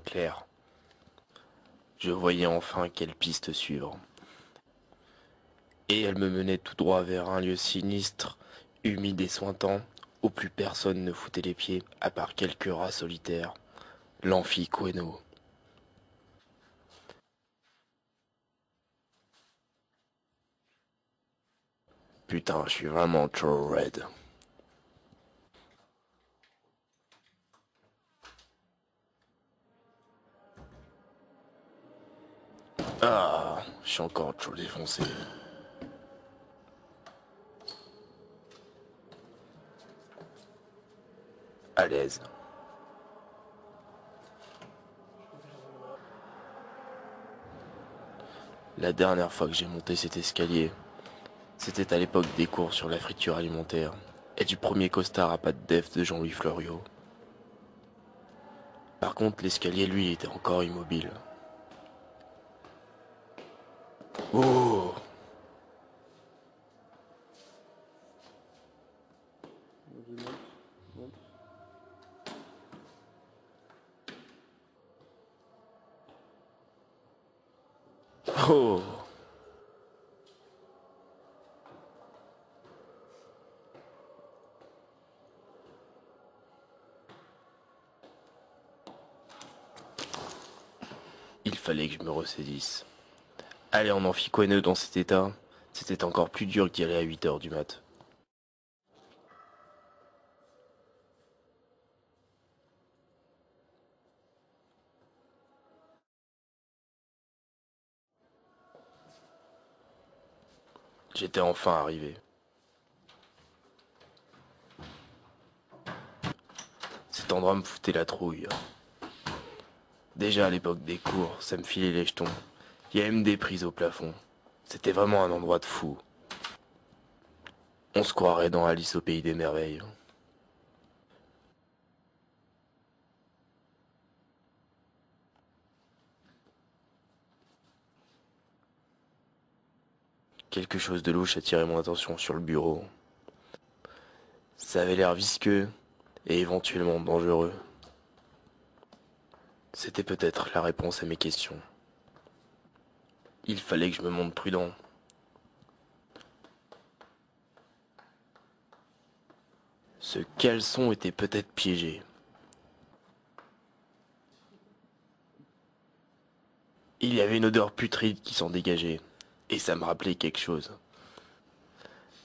clair. Je voyais enfin quelle piste suivre. Et elle me menait tout droit vers un lieu sinistre, humide et suintant, où plus personne ne foutait les pieds, à part quelques rats solitaires. L'amphi Queno. Putain, je suis vraiment trop raide. Ah, je suis encore trop défoncé. À l'aise. La dernière fois que j'ai monté cet escalier, c'était à l'époque des cours sur la friture alimentaire et du premier costard à pattes def de Jean-Louis Fleuriot. Par contre, l'escalier, lui, était encore immobile. Oh! Oh! Il fallait que je me ressaisisse. Aller en amphicoineux dans cet état, c'était encore plus dur que d'y aller à 8 heures du mat. J'étais enfin arrivé. Cet endroit me foutait la trouille. Déjà à l'époque des cours, ça me filait les jetons. Il y a même des prises au plafond. C'était vraiment un endroit de fou. On se croirait dans Alice au pays des merveilles. Quelque chose de louche attirait mon attention sur le bureau. Ça avait l'air visqueux et éventuellement dangereux. C'était peut-être la réponse à mes questions. Il fallait que je me montre prudent. Ce caleçon était peut-être piégé. Il y avait une odeur putride qui s'en dégageait, et ça me rappelait quelque chose.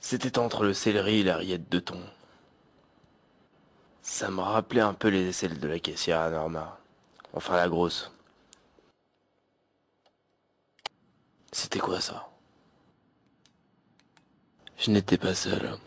C'était entre le céleri et la rillette de thon. Ça me rappelait un peu les aisselles de la caissière à Norma. Enfin la grosse. C'était quoi ça? Je n'étais pas seul.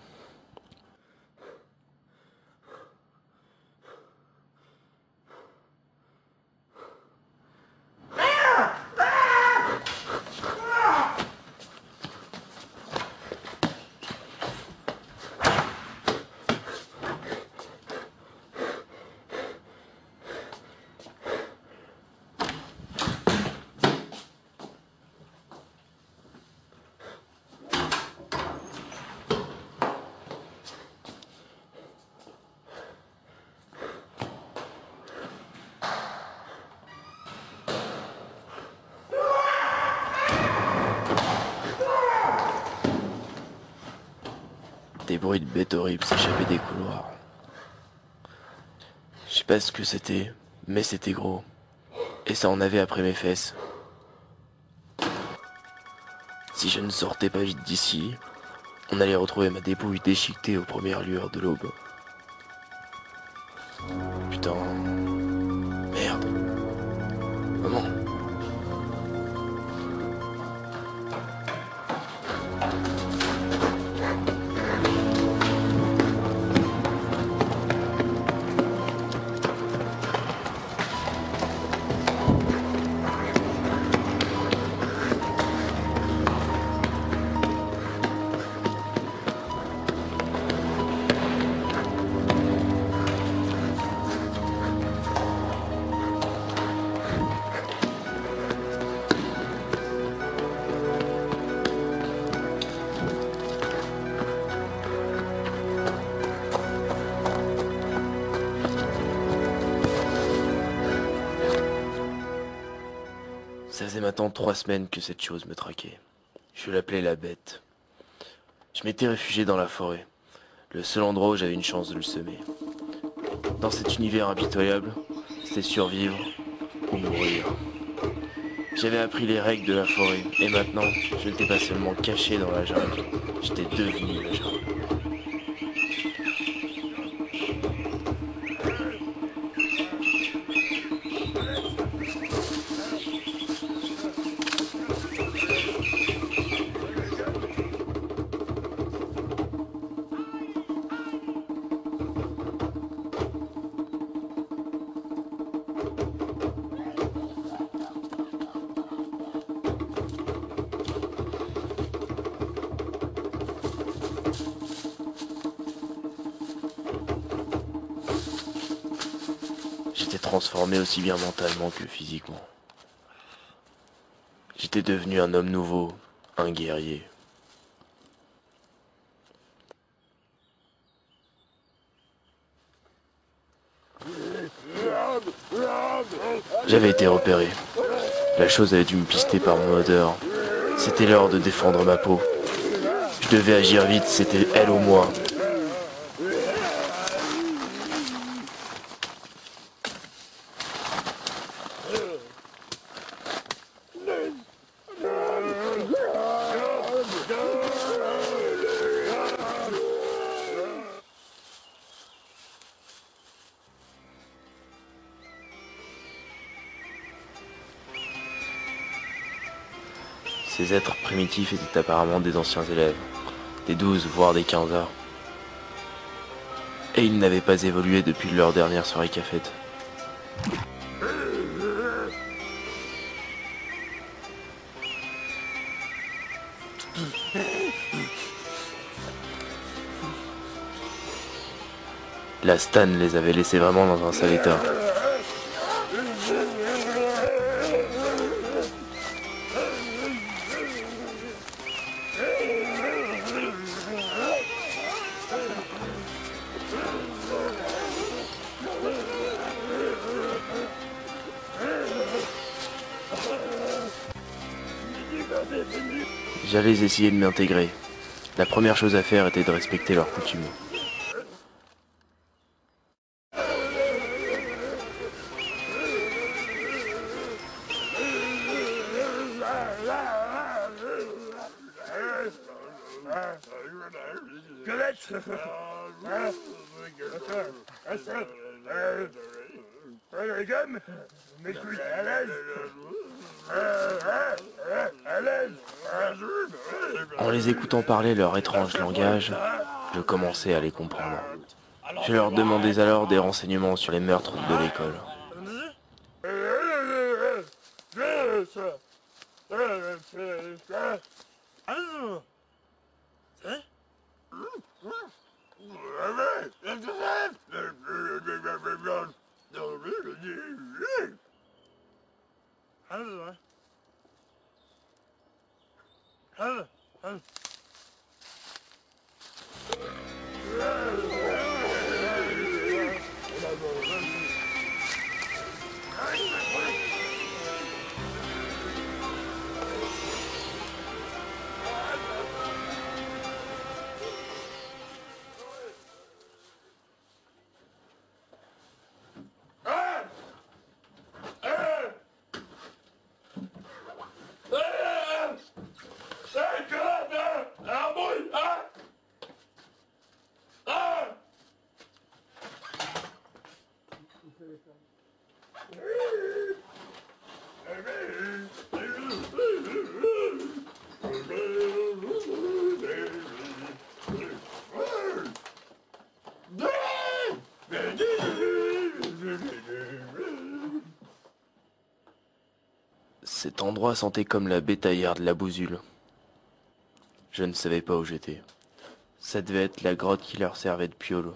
Des bruits de bêtes horribles s'échappaient des couloirs. Je sais pas ce que c'était, mais c'était gros. Et ça en avait après mes fesses. Si je ne sortais pas vite d'ici, on allait retrouver ma dépouille déchiquetée aux premières lueurs de l'aube. Putain, merde. Maman. Ça faisait maintenant 3 semaines que cette chose me traquait. Je l'appelais la bête. Je m'étais réfugié dans la forêt, le seul endroit où j'avais une chance de le semer. Dans cet univers impitoyable, c'était survivre ou mourir. J'avais appris les règles de la forêt, et maintenant, je n'étais pas seulement caché dans la jungle, j'étais devenu la jungle. J'étais transformé aussi bien mentalement que physiquement. J'étais devenu un homme nouveau, un guerrier. J'avais été repéré. La chose avait dû me pister par mon odeur. C'était l'heure de défendre ma peau. Je devais agir vite, c'était elle ou moi. Ces êtres primitifs étaient apparemment des anciens élèves, des 12 voire des 15 heures. Et ils n'avaient pas évolué depuis leur dernière soirée qu'a faite. La Stan les avait laissés vraiment dans un sale état. J'allais essayer de m'intégrer. La première chose à faire était de respecter leurs coutumes. En les écoutant parler leur étrange langage, je commençais à les comprendre. Je leur demandais alors des renseignements sur les meurtres de l'école. Cet endroit sentait comme la bétaillère de la Bousule. Je ne savais pas où j'étais. Ça devait être la grotte qui leur servait de piolo.